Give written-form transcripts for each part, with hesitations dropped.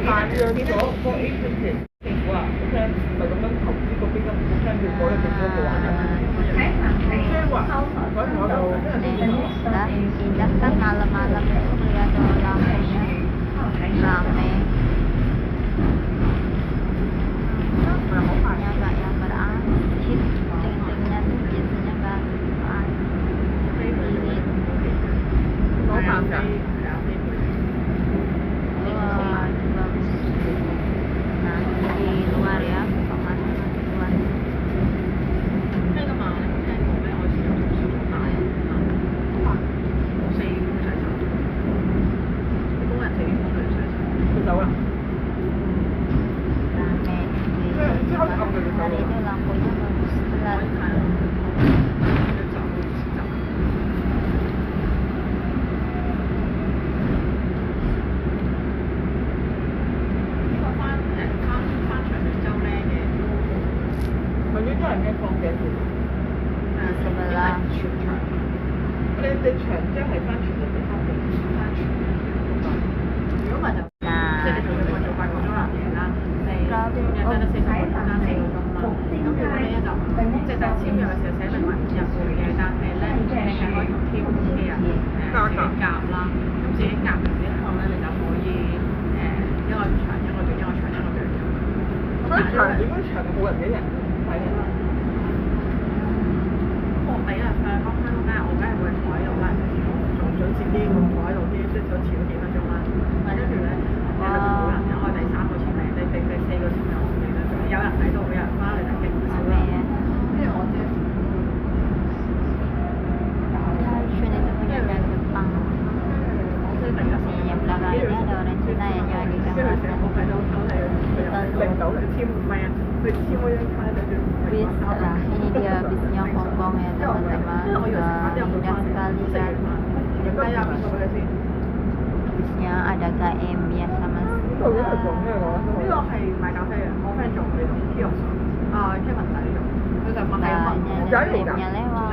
限量嗰 agency 政府啊，好聽咪咁樣投資個基金，好聽要嗰一隻嗰個玩嘅。聽話，所以我就Dah, indah kan malam-malam itu melihat lampunya rame. Lampunya nggak yang berasik, ting-tingnya tuh biasanya nggak irit. Wah, bagus. Nah, di luar ya, pemasangan di luar. Hari ini lampunya bagus banget. Di sebelah bis lah, ini dia bisnya Hongkong ya teman-teman. Indah sekali kan. Bisnya ada KM ya sama KM-nya lewat.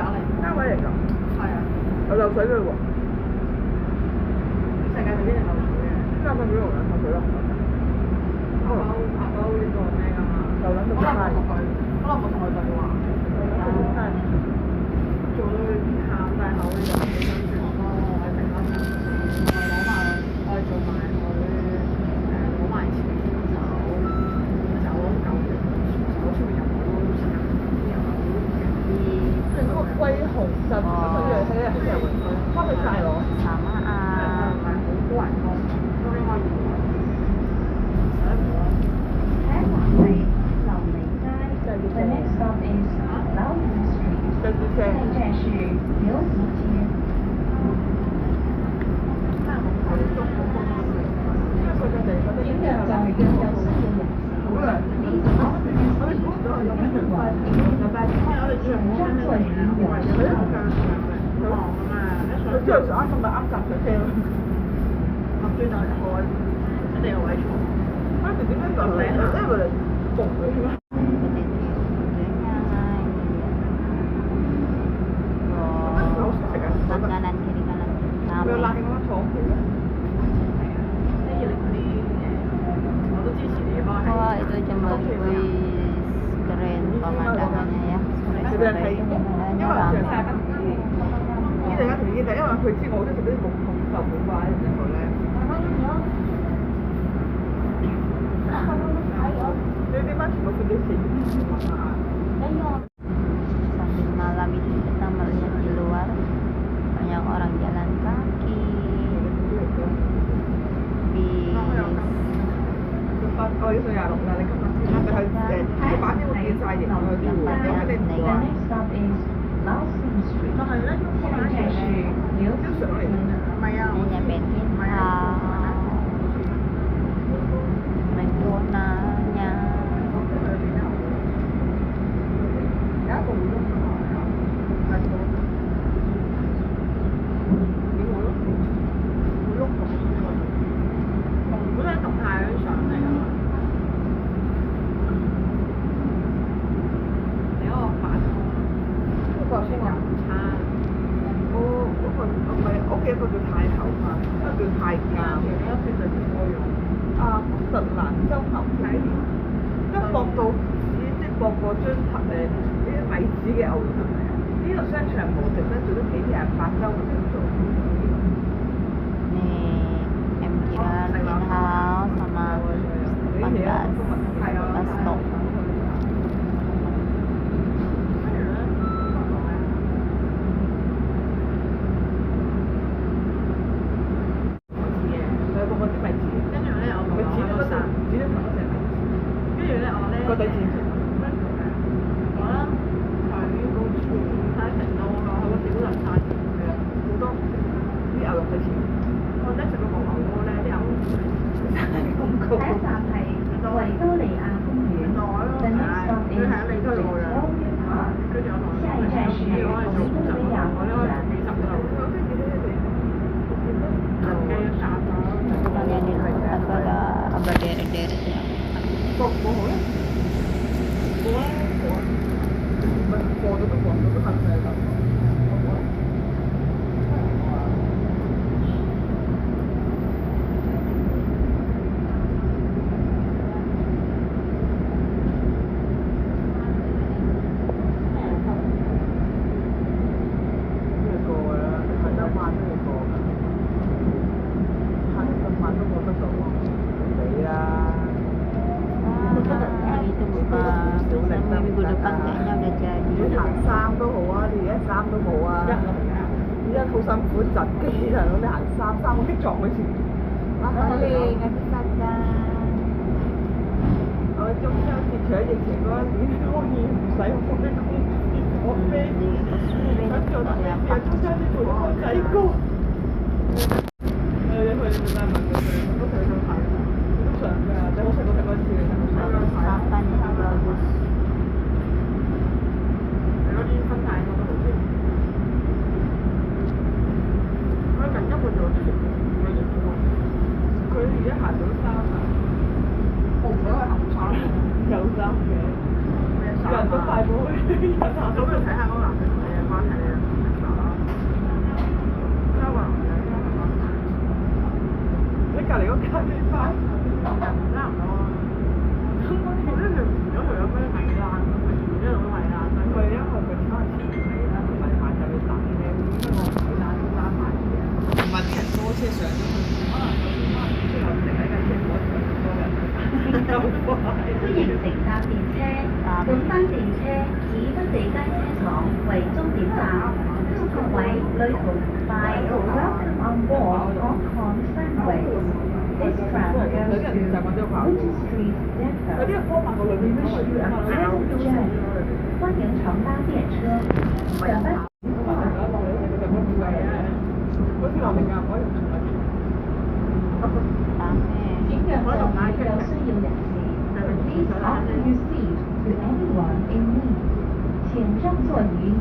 Kanan kiri kanan wah itu jembatan, wih keren pemandangannya ya, sore-sore pemandangannya ramai. Sambil malam itu kita melihat di luar banyak orang jalan kaki, bis. Nyampein Renconanya. 實蘭州牛仔麵，一薄到紙，即係薄過張呢啲米紙嘅牛肉係咪啊？呢個商場冇剩咧，做咗幾廿八週咁樣做。Nih, Empiran Greenhouse sama Bus Stop. Berderet-deret ya. Itu buka minggu depan kayaknya udah jadi. 行山都好啊，你而家衫都冇啊，而家好辛苦窒機啊！你行衫我啲撞好似，Halo, nggak bisa kan? 我中秋節除咗疫情嗰陣時，可以唔使我啲公司我飛，想做乜嘢？中秋節做個仔歌。你去你帶埋佢去，都去到睇，都想㗎，你好細個睇過一次嘅，真係想睇。Papannya bagus. 嗰啲分大我都好中意。佢近一個做啲嘢，佢而家行到山啊！我唔想去行山，有山嘅，人都快過去，人行到去睇下嗰個男仔同你嘅關係啊！嘉華，你隔離嗰間咩花？差唔多。咁我呢條如果佢有咩米蘭，佢一路都米蘭，佢因為佢差錢嚟啦，同埋下晝要等咧，因為我米蘭都揸埋嘅，唔係啲人多車上咗去，可能最後定喺架車嗰度多人。歡迎乘搭電車，本班電車以北地街車廠為終點站。各位旅途愉快 ，Welcome on board Hong Kong Sunway. This tram goes to Regent Street Depot. 有啲人科曼個裏面 Wish you a pleasant journey. 歡迎乘搭電車。本班好似落嚟㗎，唔可以唔可以？ 請讓我同埋有需要人士 please offer your seat to anyone in need. 請讓座於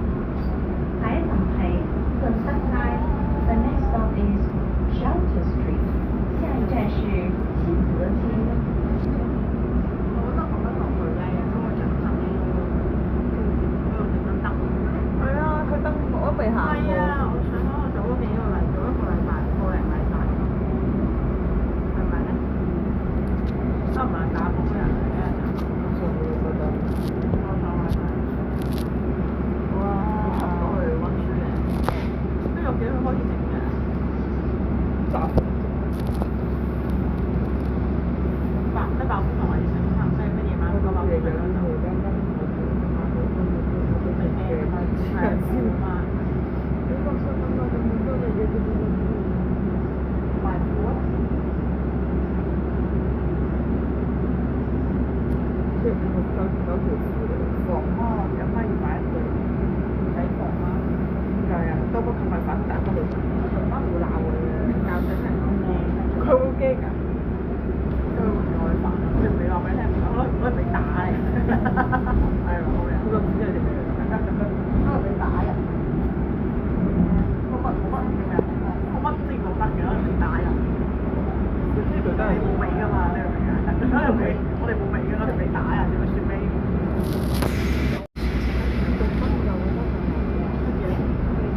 海港堤頓德街。The next stop is Shelter Street. 下一站是新德街。我覺得我覺得落去咧，因為人生嗰度點樣燈？係啊，佢燈我都未行過。係啊，我想講我做咗幾個禮，做一個禮拜，個零禮拜。係咪咧？收唔係打工人嚟嘅，做我覺得。多手係咪？哇！入到去溫書嘅，都有幾多開始整嘅？雜。爆風同埋以前可能即係乜夜晚嗰個爆風嚟啦，就未咩啊嘛，係燒嘛。即係我收條房咯，有乜要擺一對仔房啦。點解啊？多不同埋反彈嗰度，媽會鬧佢嘅，教仔係講咩？佢會驚㗎。你唔俾話俾你聽，可能俾打你。係啊，好嘅。佢個唔知係點樣。可能俾打人。冇乜知道得嘅，可能俾打人。佢知道真係冇尾㗎嘛，你明唔明啊？我哋冇尾㗎，我哋俾打人，點會算尾？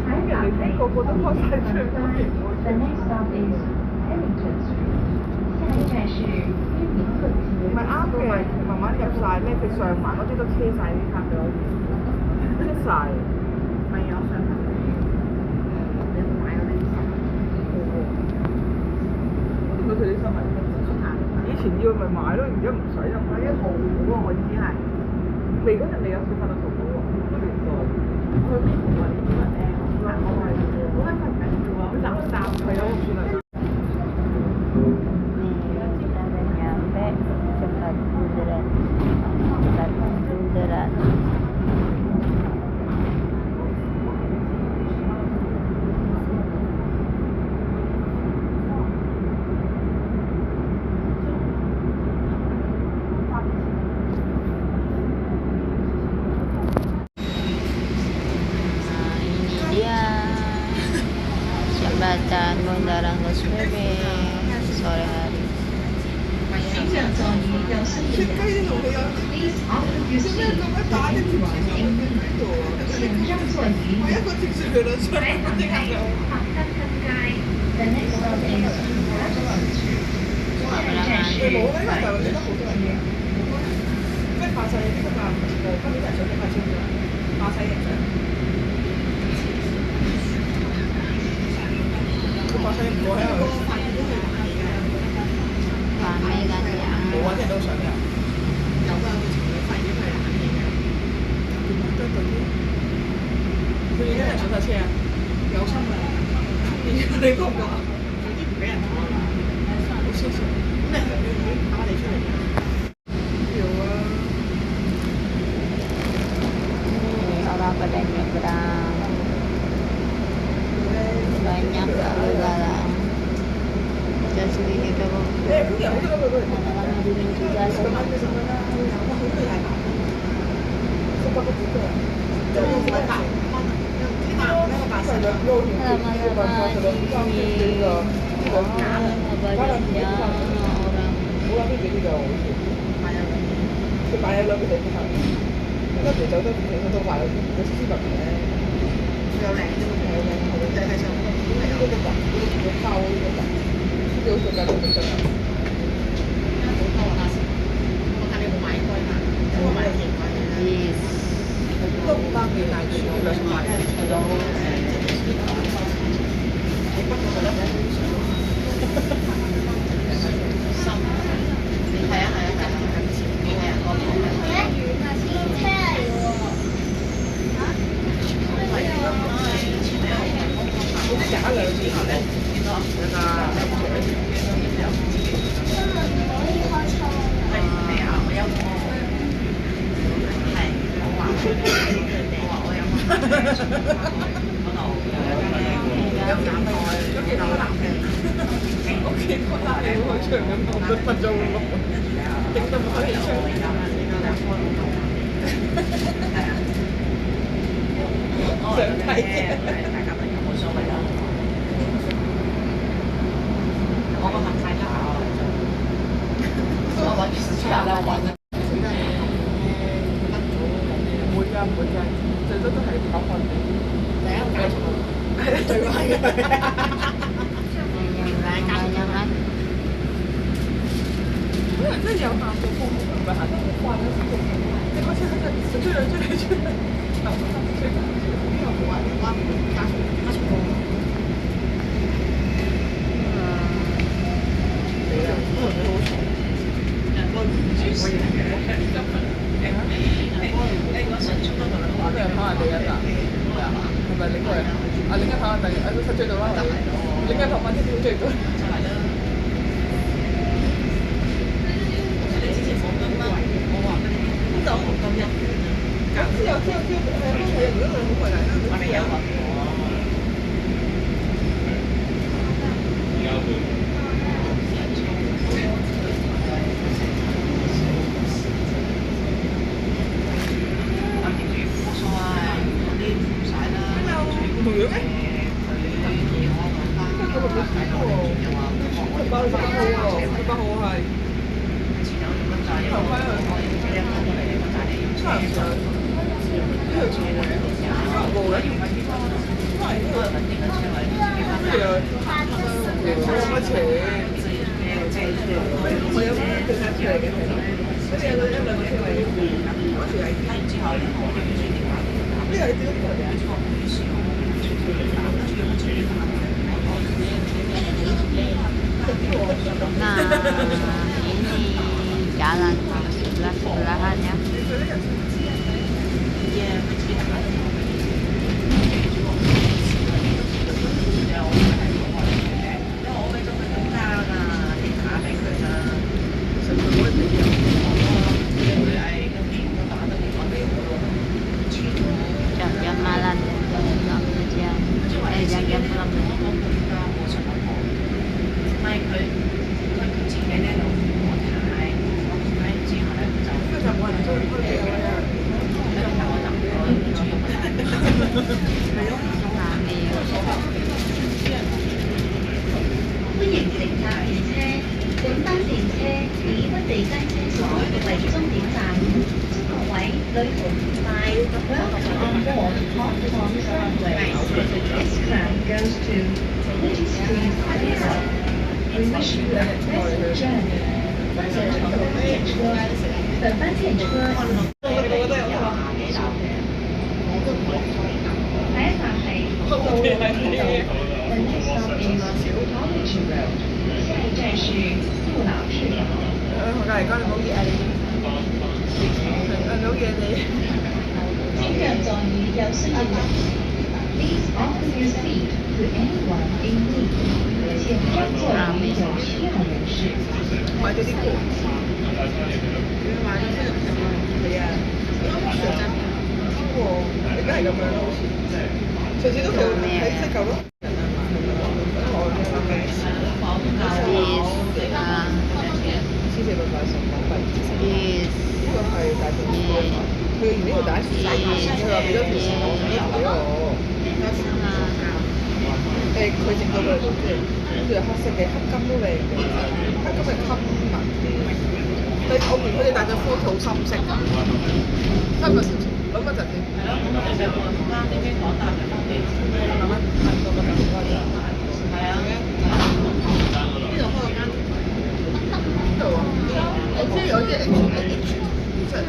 咁人哋啲個個都開晒窗，我哋唔會。The next stop is Ellington Street. 下一站是裕民入晒咩？佢上環嗰啲都車晒啲卡嘅，車晒。咪有上環啲，你買嗰啲新聞？我哋啲新聞以前要咪買咯，而家唔使啦。買一淘寶喎，我意思係。未嗰陣未有小販到淘寶喎，嗰年代。去邊淘啊？呢啲乜嘢？我係嗰間係唔緊要啊，垃圾係咯，算係。cepat bunderan. Jembatan Bundaran Losbebe sore hari. Ramai kan ya. 冇啊，即係都想有。有啊，佢情侶費已經係冷氣嘅。點解對啲？佢已經係上晒車啊！有心啊！你覺唔覺啊？有啲唔俾人坐啊！好消息。咁你係咪要打我哋出嚟㗎？要啊。Orang pada nyebrang. Banyak orang. Jadi itu anak-anak dulu juga sama. 時係呢個你知道呢個Nah, ini jalan sebelah-sebelahan ya. Jam-jam malam, jam kerja, jam-jam pulang. 歡迎乘搭電車，本班電車以北地街車廠為終點站，祝各位旅途愉快。Welcome on board platform Sunway. This tram goes to Little Street Airport. We wish you a pleasant journey. 歡迎乘坐本班電車。第一站係道路鐵道。The next stop is College Road. 下一站是不老鐵道。我隔離講你冇嘢啊你，冇嘢你。請讓座椅有需要人士 Please offer your seat to anyone in need. 請讓座椅有需要人士。買咗啲股，買咗啲係啊，喎，而家係咁樣咯，好似上次都係喺西九咯。呢個係大眾點佢原呢條帶佢話俾咗條線我俾我。佢整到佢即係跟住黑色嘅黑金都靚嘅，黑金係襟紋嘅。我見佢哋戴隻褲好深色㗎，差唔多少少，諗一陣先。係咯，咁其實我啱啲邊講大嘅方面，諗一諗個個頭嗰陣。係啊。呢度開個間。邊度啊？我知有啲 H 即係嚇。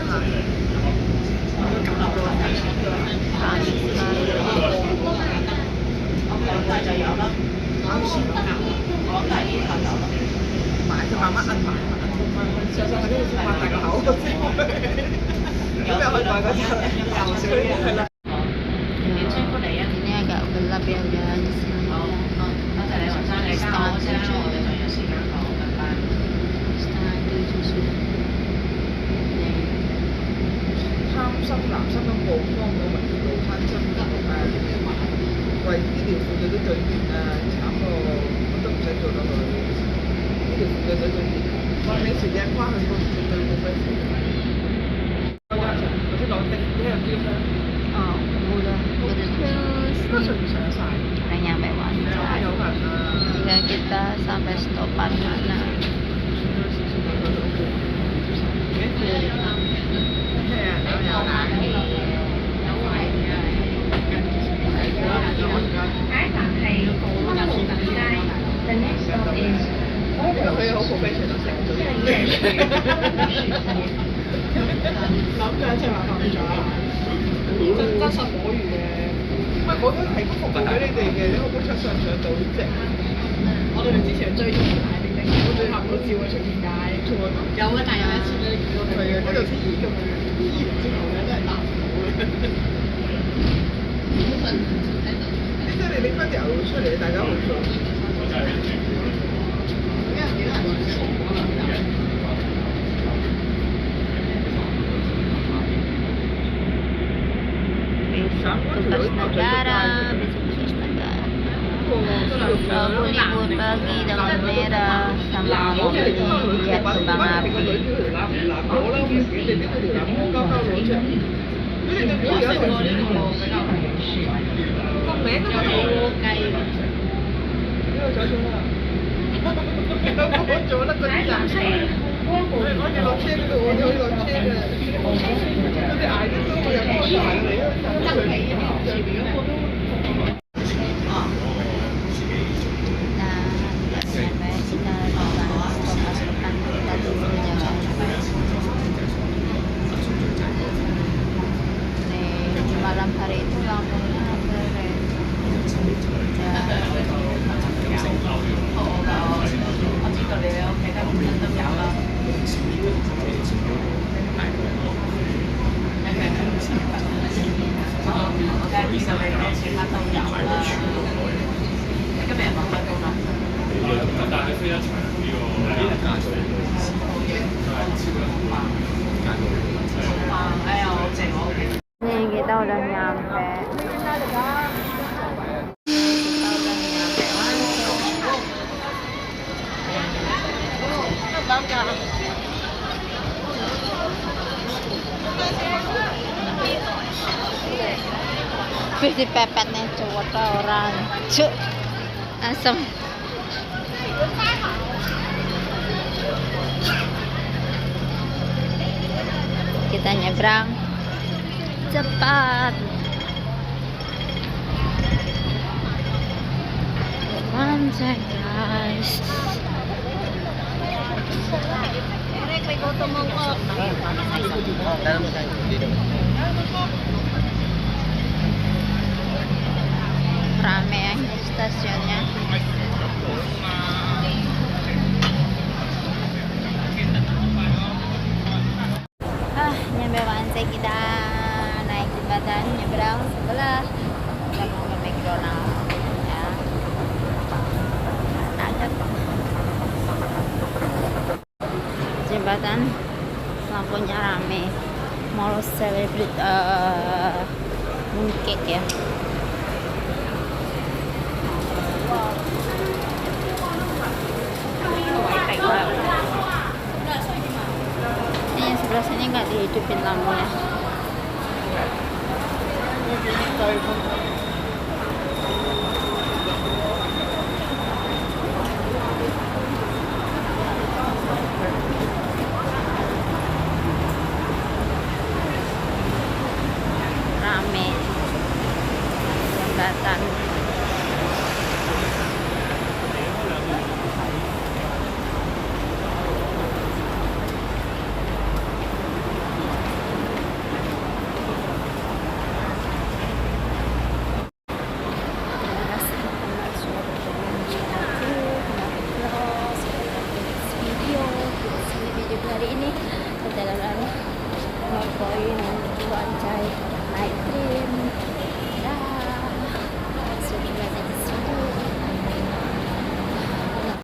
港大就有啦，啱先港大呢頭有啦，買佢慢慢摁埋，上上嗰啲好似擘大個口咁先，咁又可以買嗰隻，係啦。Ini agak gelap ya jalan di sini. Setengah 7 sudah. 貪心男生都曝光咗民建路翻新嘅為醫療婦女都對面啊，慘喎！我都唔使做到佢。醫療婦女對面，我平時嘅關係都絕對冇乜事。我先攞的，你係邊個？Oh, udah terus. 都上唔上晒？ Udah nyampe Wanca. 有人啊！ Tinggal kita sampai stopan mana. 下一站係康湖頓街。The next stop is 佢好 professional 成咗嘢。諗咗一隻麻煩咗，真實摸魚嘅。喂，我都提供服務俾你哋嘅，你可唔可以上到啫？我哋之前追蹤大叮叮，我最後都照佢出現街。有啊，但有一次咧遇到佢嘅，嗰度先醫咁樣，醫完之後咧都係答唔到嘅。你真係拎翻條路出嚟，大家好做。Tugas negara, besok tugas negara. Aku libur pagi dengan merah sama mobil lihat kembang api. Nih kita udah nyampe. Kita udah nyampe Wih dipepet nih cowok orang. Cuk. Asem. Kita nyebrang cepat. Pantai guys. Rame ya stasiunnya. Nyampe Pantai, kita naik jembatan nyebrang sebelah. Kita mau ke McDonald ya. Ada kok jembatan, lampunya rame. Mall Celebrity mooncake ya. Ini yang sebelah sini nggak dihidupin lampunya. Rame jembatan. Hari ini perjalanan North Point Pantai